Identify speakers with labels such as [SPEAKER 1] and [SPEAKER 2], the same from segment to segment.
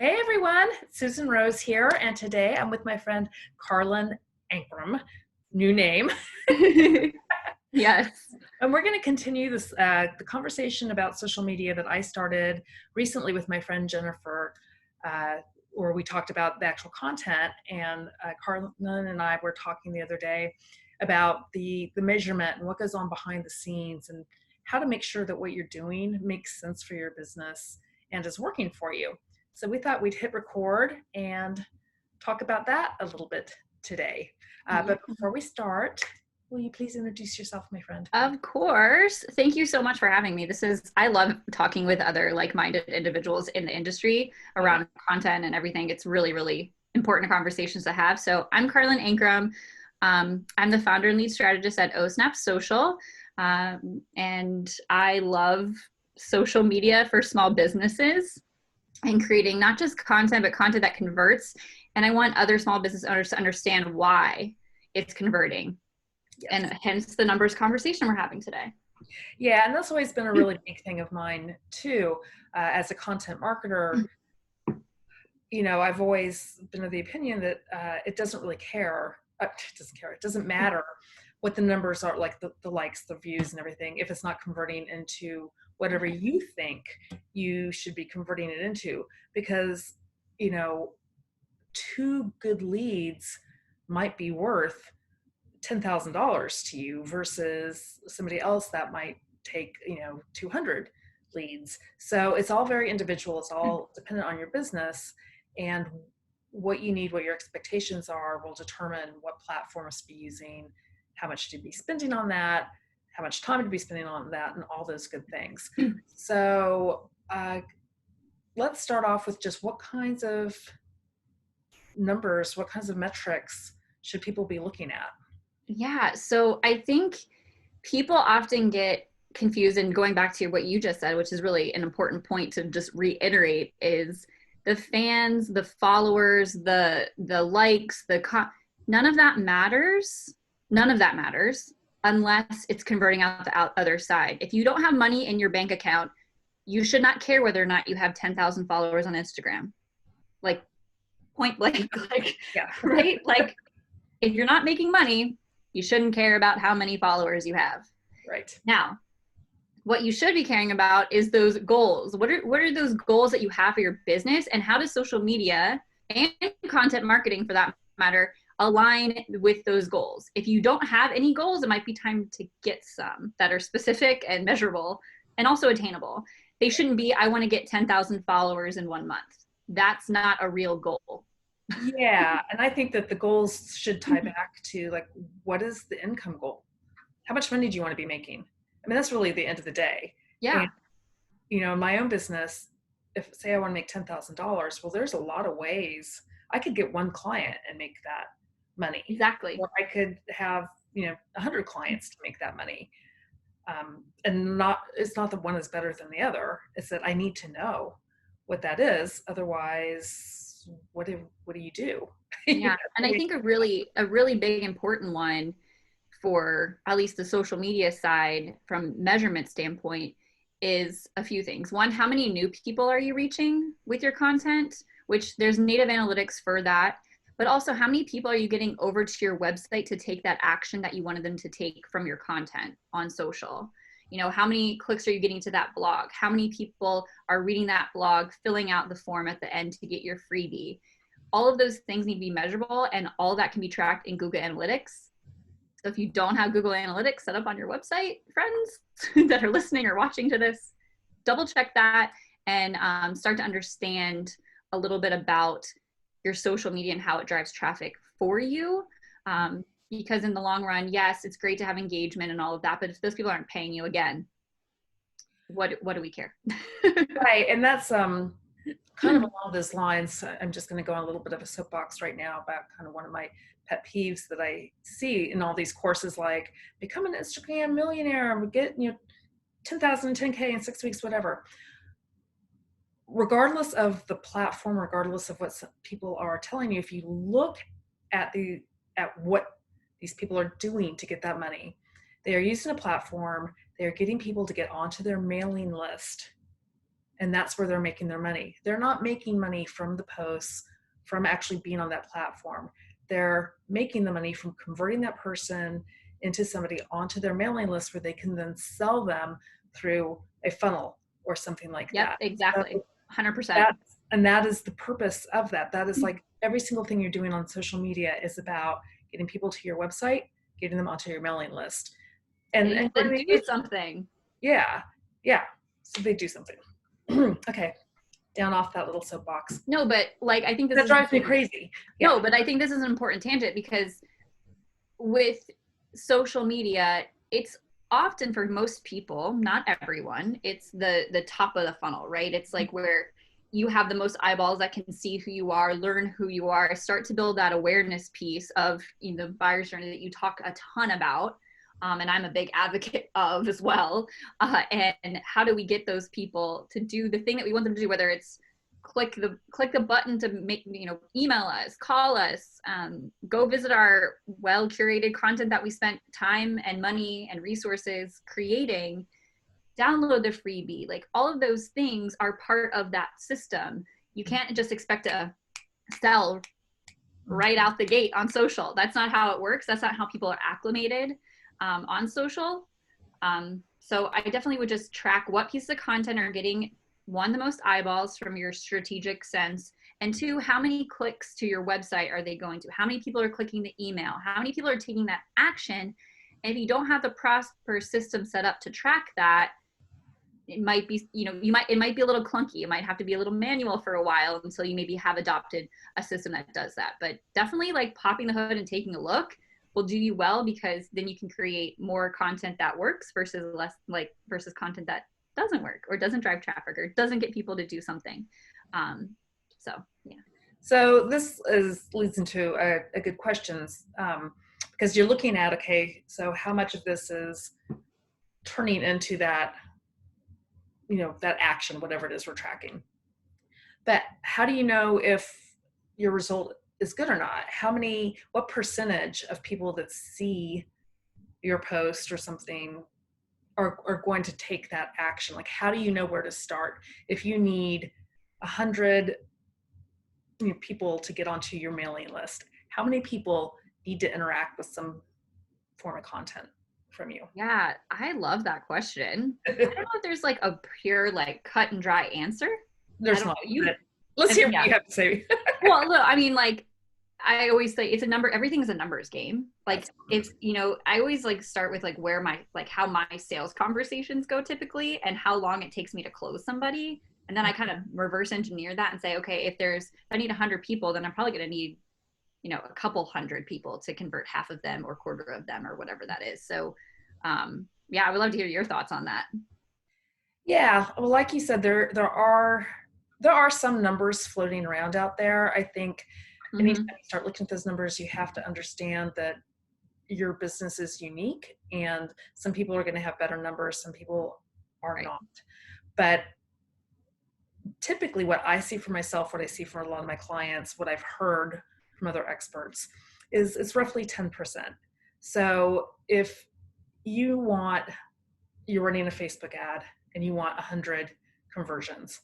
[SPEAKER 1] Hey everyone, Susan Rose here, and today I'm with my friend Karlyn Ankrom, new name,
[SPEAKER 2] Yes.
[SPEAKER 1] and we're going to continue the conversation about social media that I started recently with my friend Jennifer, uh, where we talked about the actual content. And Karlyn and I were talking the other day about the measurement and what goes on behind the scenes and how to make sure that what you're doing makes sense for your business and is working for you. So we thought we'd hit record and talk about that a little bit today.
[SPEAKER 2] Yeah.
[SPEAKER 1] But before we start, will you please introduce yourself, my friend?
[SPEAKER 2] Of course. Thank you so much for having me. I love talking with other like-minded individuals in the industry around content and everything. It's really, really important conversations to have. So I'm Karlyn Ankrom. I'm the founder and lead strategist at OSnap Social. And I love social media for small businesses and creating not just content, but content that converts. And I want other small business owners to understand why it's converting.
[SPEAKER 1] Yes.
[SPEAKER 2] And hence the numbers conversation we're having today.
[SPEAKER 1] Yeah, and that's always been a really big thing of mine too. As a content marketer, I've always been of the opinion that it doesn't really care. It doesn't care. It doesn't matter what the numbers are, like the likes, the views, and everything, if it's not converting into whatever you think you should be converting it into. Because, two good leads might be worth $10,000 to you versus somebody else that might take 200 leads. So it's all very individual. It's all dependent on your business, and what you need, what your expectations are, will determine what platforms to be using, how much to be spending on that, how much time to be spending on that, and all those good things. So let's start off with just what kinds of numbers, what kinds of metrics should people be looking at?
[SPEAKER 2] Yeah. So I think people often get confused, and going back to what you just said, which is really an important point to just reiterate, is the fans, the followers, the likes, none of that matters. None of that matters unless it's converting out the other side. If you don't have money in your bank account, you should not care whether or not you have 10,000 followers on Instagram. Like, point blank, like,
[SPEAKER 1] Yeah.
[SPEAKER 2] right? Like, if you're not making money, you shouldn't care about how many followers you have.
[SPEAKER 1] Right.
[SPEAKER 2] Now, what you should be caring about is those goals. What are those goals that you have for your business, and how does social media and content marketing, for that matter, align with those goals? If you don't have any goals, it might be time to get some that are specific and measurable and also attainable. They shouldn't be, I want to get 10,000 followers in 1 month. That's not a real goal.
[SPEAKER 1] Yeah, and I think that the goals should tie back to, like, what is the income goal? How much money do you want to be making? I mean, that's really the end of the day.
[SPEAKER 2] Yeah.
[SPEAKER 1] And, in my own business, if say I want to make $10,000, well, there's a lot of ways. I could get one client and make that money.
[SPEAKER 2] Exactly.
[SPEAKER 1] Or I could have, 100 clients to make that money. And it's not that one is better than the other. It's that I need to know what that is. Otherwise, what do you do?
[SPEAKER 2] Yeah. And I think a really big important one for at least the social media side from measurement standpoint is a few things. One, how many new people are you reaching with your content, which there's native analytics for that, but also how many people are you getting over to your website to take that action that you wanted them to take from your content on social? How many clicks are you getting to that blog? How many people are reading that blog, filling out the form at the end to get your freebie? All of those things need to be measurable, and all that can be tracked in Google Analytics. So if you don't have Google Analytics set up on your website, friends that are listening or watching to this, double check that and start to understand a little bit about your social media and how it drives traffic for you. Because in the long run, yes, it's great to have engagement and all of that, but if those people aren't paying you, again, what do we care?
[SPEAKER 1] Right, and that's kind of along those lines. I'm just going to go on a little bit of a soapbox right now about kind of one of my pet peeves that I see in all these courses, like become an Instagram millionaire and get 10,000, 10K in 6 weeks, whatever. Regardless of the platform, regardless of what people are telling you, if you look at what these people are doing to get that money, they are using a platform. They are getting people to get onto their mailing list. And that's where they're making their money. They're not making money from the posts, from actually being on that platform. They're making the money from converting that person into somebody onto their mailing list where they can then sell them through a funnel or something like
[SPEAKER 2] Yep,
[SPEAKER 1] that.
[SPEAKER 2] exactly.
[SPEAKER 1] So
[SPEAKER 2] 100%.
[SPEAKER 1] that is the purpose of that. That is like every single thing you're doing on social media is about getting people to your website, getting them onto your mailing list.
[SPEAKER 2] They
[SPEAKER 1] And
[SPEAKER 2] need to do something.
[SPEAKER 1] yeah, yeah. So they do something. Okay, down off that little soapbox.
[SPEAKER 2] No, but like I think this
[SPEAKER 1] That
[SPEAKER 2] is
[SPEAKER 1] drives me crazy. Yeah.
[SPEAKER 2] No, but I think this is an important tangent because with social media, it's often for most people, not everyone, it's the top of the funnel, right? It's like where you have the most eyeballs that can see who you are, learn who you are, start to build that awareness piece of the buyer's journey that you talk a ton about. And I'm a big advocate of as well. And how do we get those people to do the thing that we want them to do, whether it's click the button to make, email us, call us, go visit our well curated content that we spent time and money and resources creating, download the freebie. Like all of those things are part of that system. You can't just expect to sell right out the gate on social. That's not how it works. That's not how people are acclimated on social. So I definitely would just track what pieces of content are getting, one, the most eyeballs from your strategic sense, and two, how many clicks to your website are they going to? How many people are clicking the email? How many people are taking that action? And if you don't have the proper system set up to track that, it might be, it might be a little clunky. It might have to be a little manual for a while until you maybe have adopted a system that does that. But definitely like popping the hood and taking a look will do you well, because then you can create more content that works versus content that doesn't work or doesn't drive traffic or doesn't get people to do something. So yeah.
[SPEAKER 1] So this leads into a good questions, because you're looking at, okay, so how much of this is turning into that, that action, whatever it is we're tracking. But how do you know if your result is good or not? What percentage of people that see your post or something are going to take that action? Like, how do you know where to start? If you need 100 people to get onto your mailing list, how many people need to interact with some form of content from you?
[SPEAKER 2] Yeah, I love that question. I don't know if there's like a pure, like cut and dry answer.
[SPEAKER 1] There's not. Let's hear what you have to say.
[SPEAKER 2] Well, look, I mean, like I always say it's a number, everything is a numbers game. Like if, I always like start with like how my sales conversations go typically and how long it takes me to close somebody. And then I kind of reverse engineer that and say, okay, if I need 100 people, then I'm probably going to need, a couple hundred people to convert half of them or quarter of them or whatever that is. So, yeah, I would love to hear your thoughts on that.
[SPEAKER 1] Yeah, well, like you said, there are some numbers floating around out there. I think anytime you start looking at those numbers, you have to understand that your business is unique, and some people are going to have better numbers, some people are not. But typically what I see for myself, what I see for a lot of my clients, what I've heard from other experts is it's roughly 10%. So if you're running a Facebook ad and you want 100 conversions,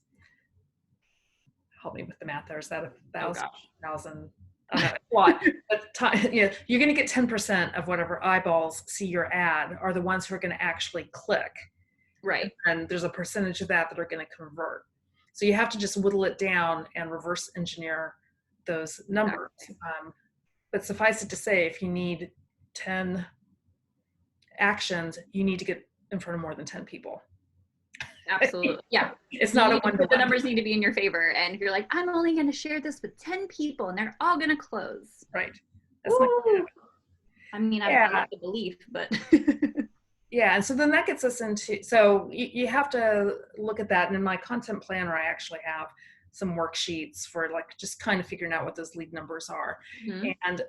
[SPEAKER 1] help me with the math there. Is that 1,000? A lot. But you're going to get 10% of whatever eyeballs see your ad are the ones who are going to actually click.
[SPEAKER 2] Right.
[SPEAKER 1] And there's a percentage of that are going to convert. So you have to just whittle it down and reverse engineer those numbers. Exactly. But suffice it to say, if you need 10 actions, you need to get in front of more than 10 people.
[SPEAKER 2] Absolutely. Yeah.
[SPEAKER 1] It's not a one-to-one.
[SPEAKER 2] The numbers need to be in your favor. And if you're like, I'm only going to share this with 10 people and they're all going to close.
[SPEAKER 1] Right. That's not gonna happen.
[SPEAKER 2] I mean, I like the belief, but.
[SPEAKER 1] Yeah. And so then that gets us into, so you have to look at that. And in my content planner, I actually have some worksheets for like just kind of figuring out what those lead numbers are. And,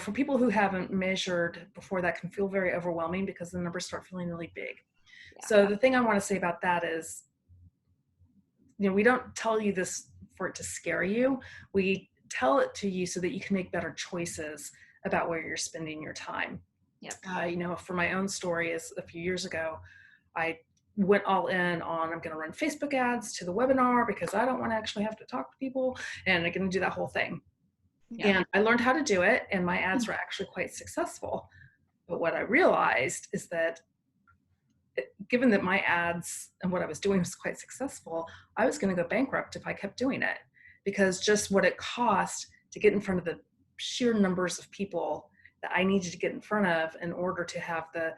[SPEAKER 1] for people who haven't measured before, that can feel very overwhelming because the numbers start feeling really big. Yeah. So the thing I want to say about that is, we don't tell you this for it to scare you. We tell it to you so that you can make better choices about where you're spending your time.
[SPEAKER 2] Yep.
[SPEAKER 1] For my own story is a few years ago, I went all in on, I'm going to run Facebook ads to the webinar because I don't want to actually have to talk to people, and I'm going to do that whole thing.
[SPEAKER 2] Yeah.
[SPEAKER 1] And I learned how to do it, and my ads were actually quite successful. But what I realized is that given that my ads and what I was doing was quite successful, I was going to go bankrupt if I kept doing it, because just what it cost to get in front of the sheer numbers of people that I needed to get in front of in order to have the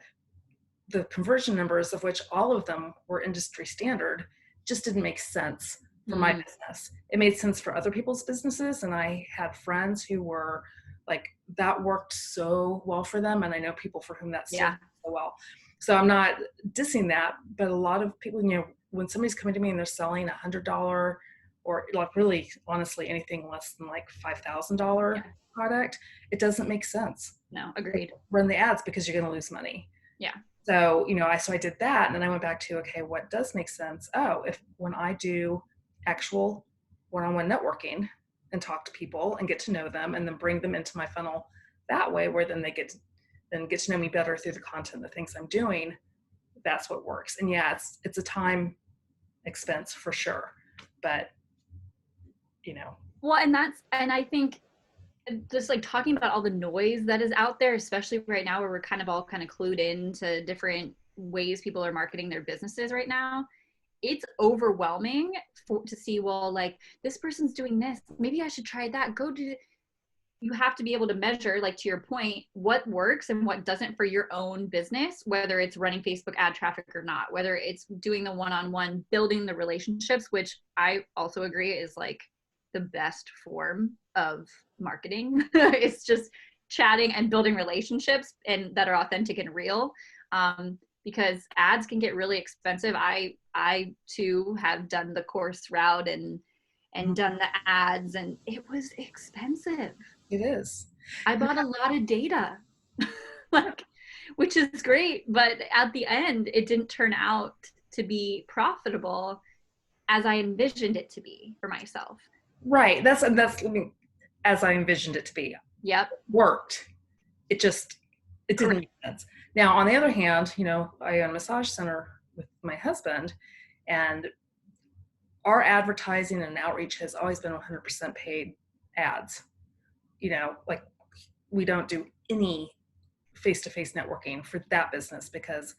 [SPEAKER 1] conversion numbers, of which all of them were industry standard, just didn't make sense for my business. It made sense for other people's businesses. And I had friends who were like, that worked so well for them. And I know people for whom that still works so well. So I'm not dissing that, but a lot of people, when somebody's coming to me and they're selling $100 or like really honestly anything less than like $5,000 product, it doesn't make sense.
[SPEAKER 2] No, agreed.
[SPEAKER 1] Run the ads because you're going to lose money.
[SPEAKER 2] Yeah.
[SPEAKER 1] So, I did that, and then I went back to, okay, what does make sense? Oh, when I do actual one-on-one networking and talk to people and get to know them and then bring them into my funnel that way, where then they get to know me better through the content, the things I'm doing, that's what works. And yeah, it's a time expense for sure, but
[SPEAKER 2] Well, and I think just like talking about all the noise that is out there, especially right now where we're kind of all kind of clued into different ways people are marketing their businesses right now, it's overwhelming to see, well, like this person's doing this, maybe I should try that. You have to be able to measure, like to your point, what works and what doesn't for your own business, whether it's running Facebook ad traffic or not, whether it's doing the one-on-one, building the relationships, which I also agree is like the best form of marketing. It's just chatting and building relationships and that are authentic and real. Because ads can get really expensive. I too have done the course route and done the ads, and it was expensive.
[SPEAKER 1] It is.
[SPEAKER 2] I bought a lot of data, like, which is great, but at the end, it didn't turn out to be profitable as I envisioned it to be for myself.
[SPEAKER 1] Right. That's as I envisioned it to be.
[SPEAKER 2] Yep.
[SPEAKER 1] Worked. It didn't make sense. Now, on the other hand, I own a massage center with my husband, and our advertising and outreach has always been 100% paid ads. Like we don't do any face-to-face networking for that business, because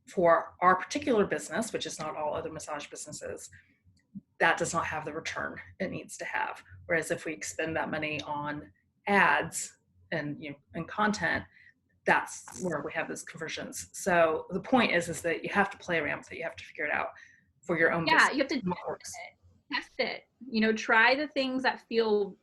[SPEAKER 1] for our particular business, which is not all other massage businesses, that does not have the return it needs to have. Whereas if we expend that money on ads and and content, that's where we have those conversions. So the point is that you have to play around with it. You have to figure it out for your own business.
[SPEAKER 2] You have to test it. Try the things that feel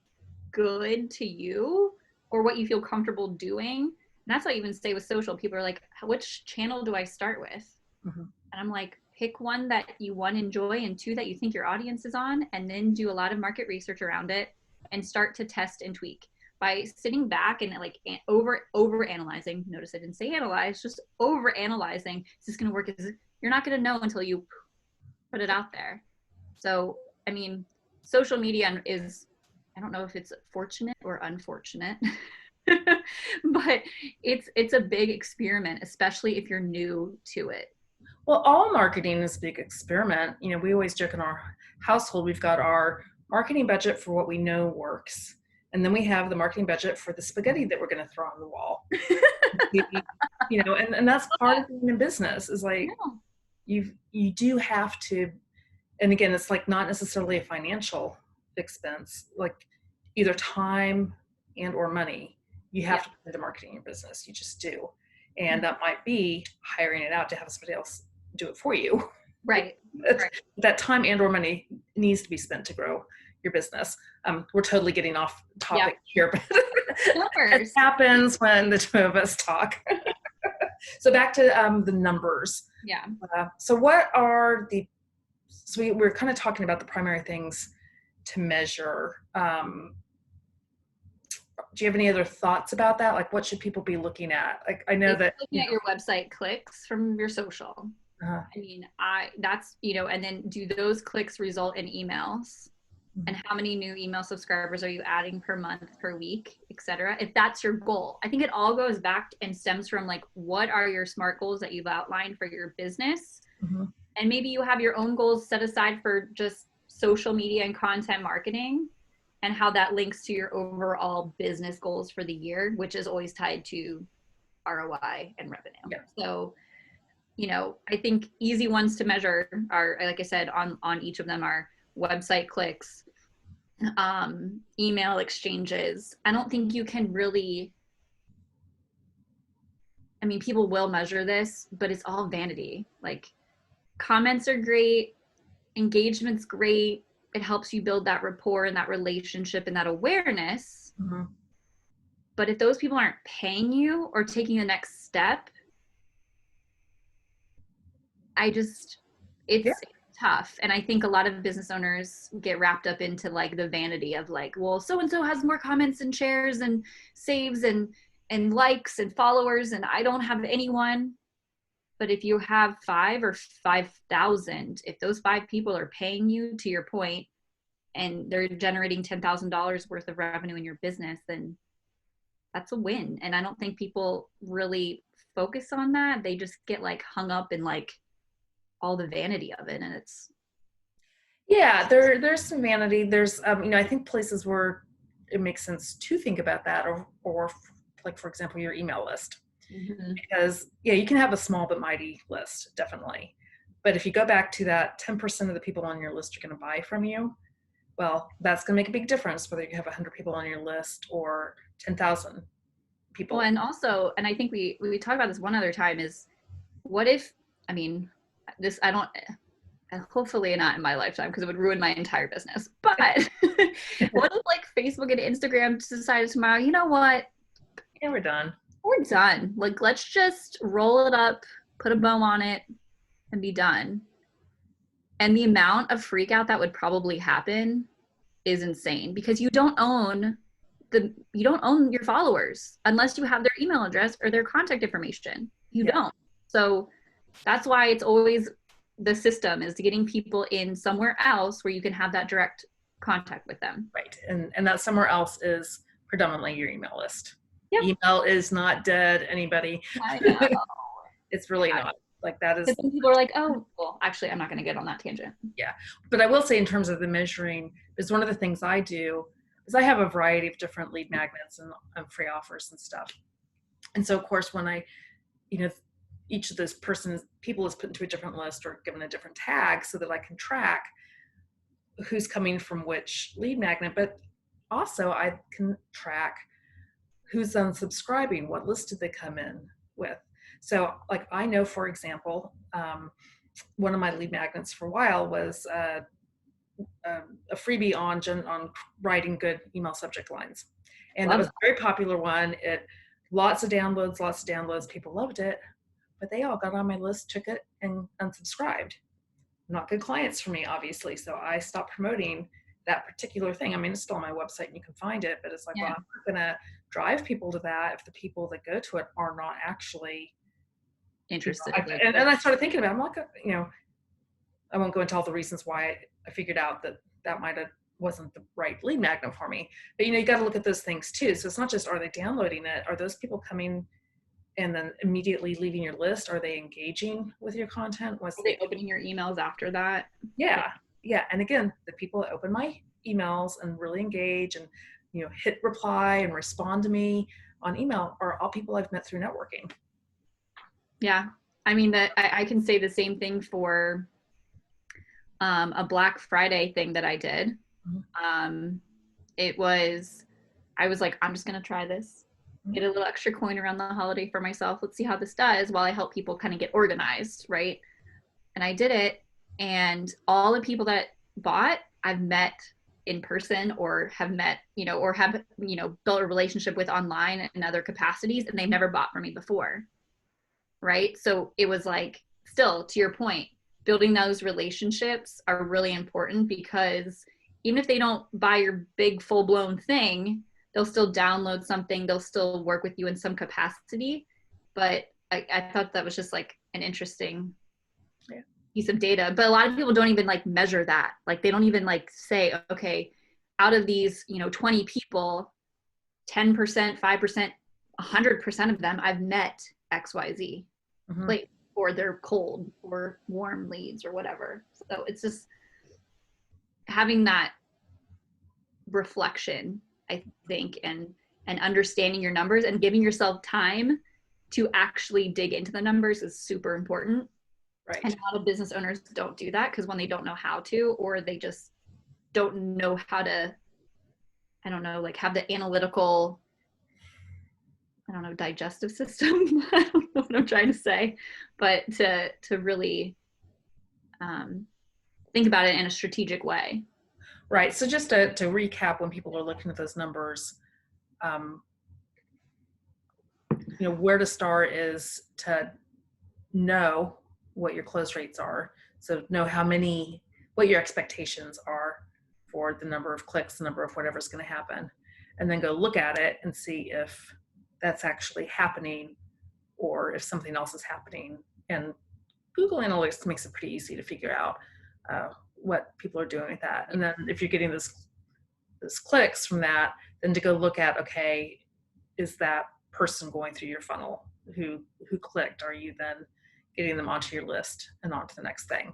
[SPEAKER 2] good to you or what you feel comfortable doing. And that's why I even say with social, people are like, which channel do I start with? And I'm like, pick one that you, one, enjoy, and two, that you think your audience is on, and then do a lot of market research around it and start to test and tweak. By sitting back and like over analyzing, notice I didn't say analyze, just over analyzing, is this going to work? You're not going to know until you put it out there. So, I mean, social media is, I don't know if it's fortunate or unfortunate, but it's a big experiment, especially if you're new to it.
[SPEAKER 1] Well, all marketing is a big experiment. We always joke in our household, we've got our marketing budget for what we know works. And then we have the marketing budget for the spaghetti that we're going to throw on the wall. And that's part of being in business, is like, you do have to, and again, it's like not necessarily a financial expense, like either time and or money. You have to put into marketing your business. You just do. And that might be hiring it out to have somebody else do it for you.
[SPEAKER 2] Right.
[SPEAKER 1] That time and or money needs to be spent to grow your business. We're totally getting off topic here, but it happens when the two of us talk. So back to the numbers.
[SPEAKER 2] Yeah.
[SPEAKER 1] So we're kind of talking about the primary things to measure. Do you have any other thoughts about that? Like, what should people be looking at? Like, I know that
[SPEAKER 2] looking at your website clicks from your social. I mean, that's, and then do those clicks result in emails? and how many new email subscribers are you adding per month, per week, etc. If that's your goal, I think it all goes back and stems from like, what are your SMART goals that you've outlined for your business?
[SPEAKER 1] Mm-hmm.
[SPEAKER 2] And maybe you have your own goals set aside for just social media and content marketing, and how that links to your overall business goals for the year, which is always tied to ROI and revenue.
[SPEAKER 1] Yeah.
[SPEAKER 2] So, you know, I think easy ones to measure are, like I said, on each of them are website clicks, email exchanges. I don't think you can really, I mean, people will measure this, but it's all vanity. Like, comments are great, engagement's great. It helps you build that rapport and that relationship and that awareness.
[SPEAKER 1] Mm-hmm.
[SPEAKER 2] But if those people aren't paying you or taking the next step, it's tough. And I think a lot of business owners get wrapped up into like the vanity of like, well, so-and-so has more comments and shares and saves and likes and followers, and I don't have anyone. But if you have 5 or 5,000, if those 5 people are paying you, to your point, and they're generating $10,000 worth of revenue in your business, then that's a win. And I don't think people really focus on that. They just get like hung up in like all the vanity of it. And it's,
[SPEAKER 1] yeah, there's some vanity. There's, you know, I think places where it makes sense to think about that, or like, for example, your email list.
[SPEAKER 2] mm-hmm.
[SPEAKER 1] Because yeah, you can have a small but mighty list, definitely. But if you go back to that 10% of the people on your list are going to buy from you, well, that's going to make a big difference whether you have 100 people on your list or 10,000 people.
[SPEAKER 2] Well, and also, and I think we talked about this one other time, is what if, I mean, this, I don't, hopefully not in my lifetime because it would ruin my entire business. But what if like Facebook and Instagram decided tomorrow, you know what?
[SPEAKER 1] Yeah, we're done.
[SPEAKER 2] We're done. Like, let's just roll it up, put a bow on it, and be done. And the amount of freak out that would probably happen is insane, because you don't own your followers unless you have their email address or their contact information. You don't. So that's why it's always, the system is getting people in somewhere else where you can have that direct contact with them.
[SPEAKER 1] Right. And that somewhere else is predominantly your email list.
[SPEAKER 2] Yep.
[SPEAKER 1] Email is not dead, anybody.
[SPEAKER 2] I know.
[SPEAKER 1] It's really not. Like, that is.
[SPEAKER 2] Some people are like, oh, well, actually, I'm not going to get on that tangent.
[SPEAKER 1] Yeah. But I will say, in terms of the measuring, is one of the things I do is I have a variety of different lead magnets and free offers and stuff. And so, of course, when I, you know, each of those people is put into a different list or given a different tag so that I can track who's coming from which lead magnet, but also I can track who's unsubscribing, what list did they come in with. So like, I know, for example, one of my lead magnets for a while was a freebie on writing good email subject lines. And that was a very popular one. Lots of downloads, people loved it, but they all got on my list, took it, and unsubscribed. Not good clients for me, obviously. So I stopped promoting that particular thing. I mean, it's still on my website and you can find it, but it's like, well, I'm not going to drive people to that if the people that go to it are not actually
[SPEAKER 2] interested.
[SPEAKER 1] And I started thinking about it. I'm like, you know, I won't go into all the reasons why I figured out that wasn't the right lead magnet for me. But, you know, you got to look at those things too. So it's not just, are they downloading it? Are those people coming and then immediately leaving your list? Are they engaging with your content?
[SPEAKER 2] Are they opening your emails after that?
[SPEAKER 1] Yeah. Yeah. And again, the people that open my emails and really engage and, you know, hit reply and respond to me on email are all people I've met through networking.
[SPEAKER 2] Yeah. I mean, that I can say the same thing for a Black Friday thing that I did. Mm-hmm. I was like, I'm just going to try this, get a little extra coin around the holiday for myself. Let's see how this does while I help people kind of get organized. Right. And I did it. And all the people that bought, I've met in person or have met, you know, or have, you know, built a relationship with online in other capacities, and they've never bought from me before. Right. So it was like, still to your point, building those relationships are really important, because even if they don't buy your big full blown thing, they'll still download something. They'll still work with you in some capacity. But I thought that was just like an interesting piece of data, but a lot of people don't even like measure that. Like they don't even like say, okay, out of these, 20 people, 10%, 5%, 100% of them I've met XYZ
[SPEAKER 1] Mm-hmm.
[SPEAKER 2] place, or they're cold or warm leads or whatever. So it's just having that reflection, I think, and understanding your numbers and giving yourself time to actually dig into the numbers is super important.
[SPEAKER 1] Right.
[SPEAKER 2] And a lot of business owners don't do that because when they don't know how to, or they just don't know how to, I don't know, like have the analytical, I don't know, digestive system. I don't know what I'm trying to say, but to really think about it in a strategic way.
[SPEAKER 1] Right. So just to recap, when people are looking at those numbers, um, where to start is to know what your close rates are. So know what your expectations are for the number of clicks, the number of whatever's going to happen, and then go look at it and see if that's actually happening or if something else is happening. And Google Analytics makes it pretty easy to figure out what people are doing with that. And then if you're getting this clicks from that, then to go look at, okay, is that person going through your funnel who clicked? Are you then getting them onto your list and on to the next thing?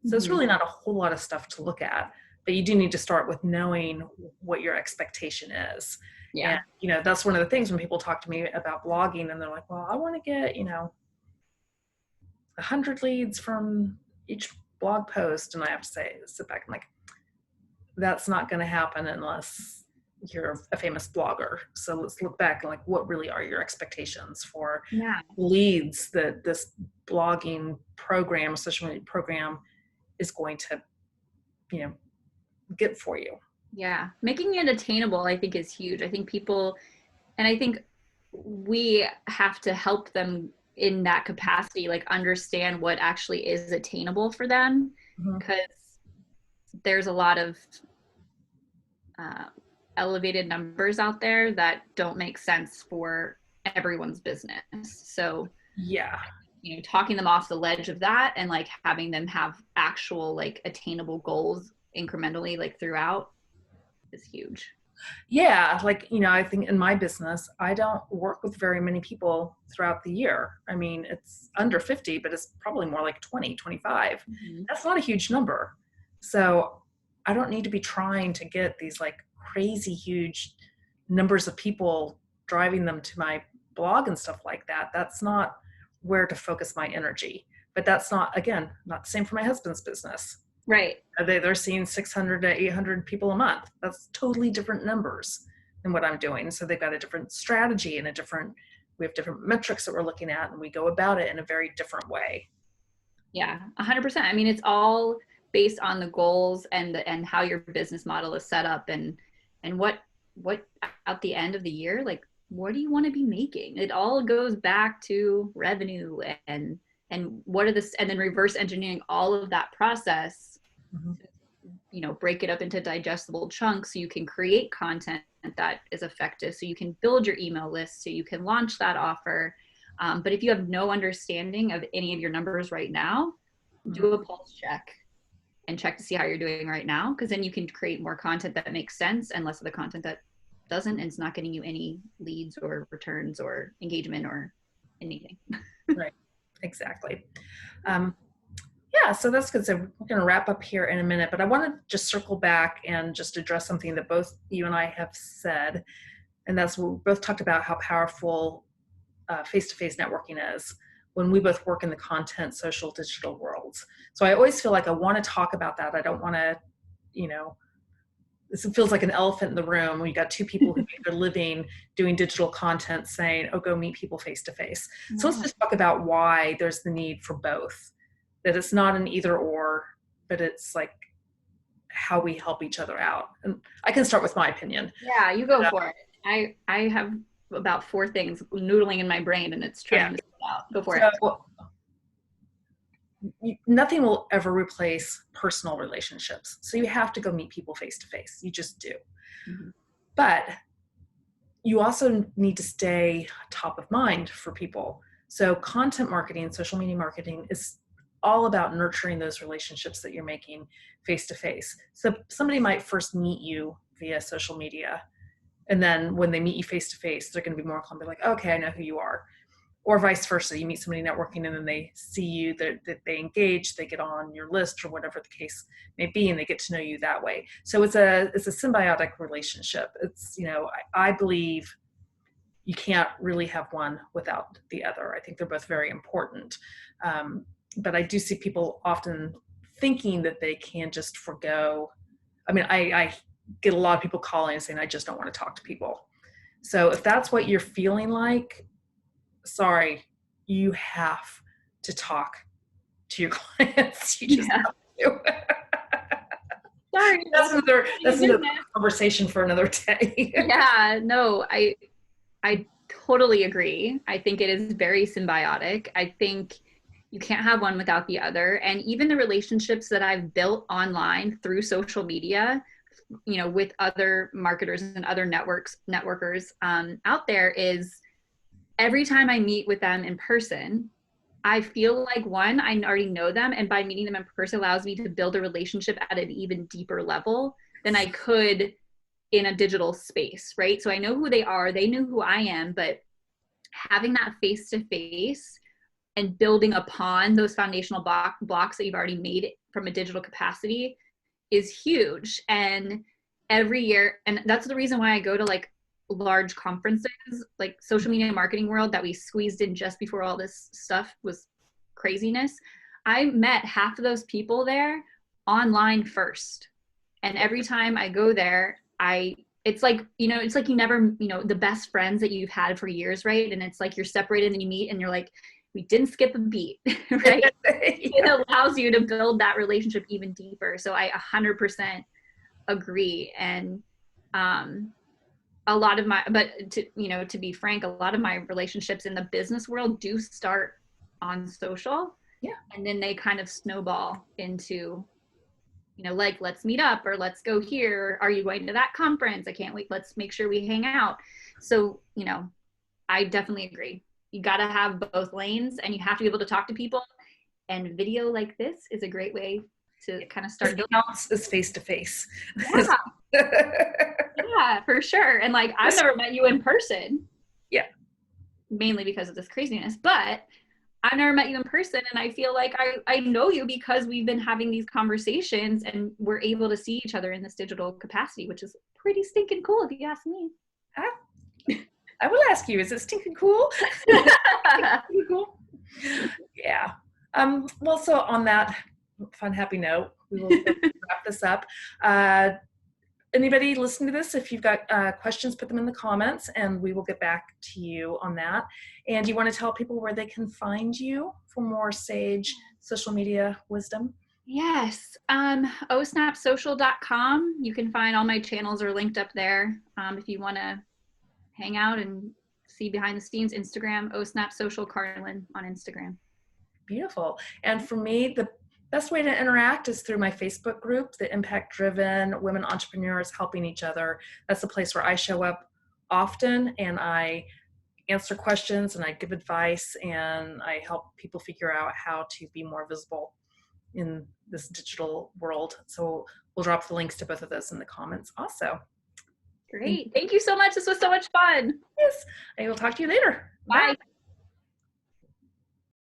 [SPEAKER 1] So it's really not a whole lot of stuff to look at, but you do need to start with knowing what your expectation is.
[SPEAKER 2] Yeah.
[SPEAKER 1] And that's one of the things when people talk to me about blogging and they're like, well, I want to get 100 leads from each blog post, and I have to sit back and like, that's not going to happen unless you're a famous blogger. So let's look back and like, what really are your expectations for leads that this blogging program, social media program is going to, get for you?
[SPEAKER 2] Yeah. Making it attainable, I think, is huge. I think and I think we have to help them in that capacity, like understand what actually is attainable for them, because there's a lot of elevated numbers out there that don't make sense for everyone's business. So
[SPEAKER 1] yeah,
[SPEAKER 2] talking them off the ledge of that and like having them have actual like attainable goals incrementally like throughout is huge.
[SPEAKER 1] Yeah, like, I think in my business, I don't work with very many people throughout the year. I mean, it's under 50, but it's probably more like 20, 25. That's not a huge number. So I don't need to be trying to get these like crazy huge numbers of people, driving them to my blog and stuff like that. That's not where to focus my energy. But that's not, again, not the same for my husband's business.
[SPEAKER 2] Right.
[SPEAKER 1] They're seeing 600 to 800 people a month. That's totally different numbers than what I'm doing. So they've got a different strategy and we have different metrics that we're looking at, and we go about it in a very different way.
[SPEAKER 2] Yeah, 100%. I mean, it's all based on the goals and how your business model is set up and what at the end of the year, like, what do you want to be making? It all goes back to revenue and what are and then reverse engineering all of that process, break it up into digestible chunks so you can create content that is effective, so you can build your email list, so you can launch that offer. But if you have no understanding of any of your numbers right now, do a pulse check and check to see how you're doing right now, because then you can create more content that makes sense and less of the content that doesn't, and it's not getting you any leads or returns or engagement or anything.
[SPEAKER 1] Right, exactly. Yeah, so that's good. So we're going to wrap up here in a minute, but I want to just circle back and just address something that both you and I have said, and that's we both talked about how powerful face-to-face networking is when we both work in the content, social, digital worlds. So I always feel like I want to talk about that. I don't want to, this feels like an elephant in the room when you got two people who make their living doing digital content saying, oh, go meet people face-to-face. So let's just talk about why there's the need for both. That it's not an either or, but it's like how we help each other out. And I can start with my opinion.
[SPEAKER 2] Yeah, you go for it. I have about 4 things noodling in my brain and it's trying to spit out. Go for it.
[SPEAKER 1] Nothing will ever replace personal relationships. So you have to go meet people face to face. You just do. But you also need to stay top of mind for people. So content marketing, social media marketing is all about nurturing those relationships that you're making face to face. So somebody might first meet you via social media, and then when they meet you face to face, they're going to be more inclined to be like, okay, I know who you are. Or vice versa. You meet somebody networking and then they see you, that they engage, they get on your list or whatever the case may be, and they get to know you that way. So it's a symbiotic relationship. It's, I believe you can't really have one without the other. I think they're both very important. But I do see people often thinking that they can just forgo. I mean, I get a lot of people calling and saying, I just don't want to talk to people. So if that's what you're feeling like, sorry, you have to talk to your clients. You just have to.
[SPEAKER 2] Sorry,
[SPEAKER 1] that's another conversation for another day.
[SPEAKER 2] Yeah, no, I totally agree. I think it is very symbiotic. I think you can't have one without the other. And even the relationships that I've built online through social media, with other marketers and other networkers out there, is every time I meet with them in person, I feel like, one, I already know them, and by meeting them in person allows me to build a relationship at an even deeper level than I could in a digital space, right? So I know who they are, they know who I am, but having that face-to-face and building upon those foundational blocks that you've already made from a digital capacity is huge. And every year, and that's the reason why I go to like large conferences, like Social Media Marketing World, that we squeezed in just before all this stuff was craziness. I met half of those people there online first. And every time I go there, it's like you never, the best friends that you've had for years, right? And it's like you're separated and you meet and you're like, we didn't skip a beat, right? Yeah. It allows you to build that relationship even deeper. So I 100% agree. And a lot of to be frank, a lot of my relationships in the business world do start on social.
[SPEAKER 1] Yeah.
[SPEAKER 2] And then they kind of snowball into, like, let's meet up, or let's go here. Are you going to that conference? I can't wait. Let's make sure we hang out. So, I definitely agree. You got to have both lanes, and you have to be able to talk to people. And video like this is a great way to kind of start.
[SPEAKER 1] It counts as face to face.
[SPEAKER 2] Yeah. Yeah, for sure. And like, I've never met you in person.
[SPEAKER 1] Yeah.
[SPEAKER 2] Mainly because of this craziness, but I've never met you in person, and I feel like I know you because we've been having these conversations and we're able to see each other in this digital capacity, which is pretty stinking cool if you ask me.
[SPEAKER 1] I will ask you, is it stinking cool? Cool. Yeah. Well, so on that fun, happy note, we will wrap this up. Anybody listening to this, if you've got questions, put them in the comments and we will get back to you on that. And you want to tell people where they can find you for more sage social media wisdom?
[SPEAKER 2] Yes. osnapsocial.com. You can find all my channels are linked up there. If you want to hang out and see behind the scenes, Instagram, osnapsocialkarlyn on Instagram.
[SPEAKER 1] Beautiful. And for me, the best way to interact is through my Facebook group, the Impact Driven Women Entrepreneurs Helping Each Other. That's the place where I show up often, and I answer questions and I give advice and I help people figure out how to be more visible in this digital world. So we'll drop the links to both of those in the comments also.
[SPEAKER 2] Great. Thank you so much. This was so much fun.
[SPEAKER 1] Yes. I will talk to you later.
[SPEAKER 2] Bye.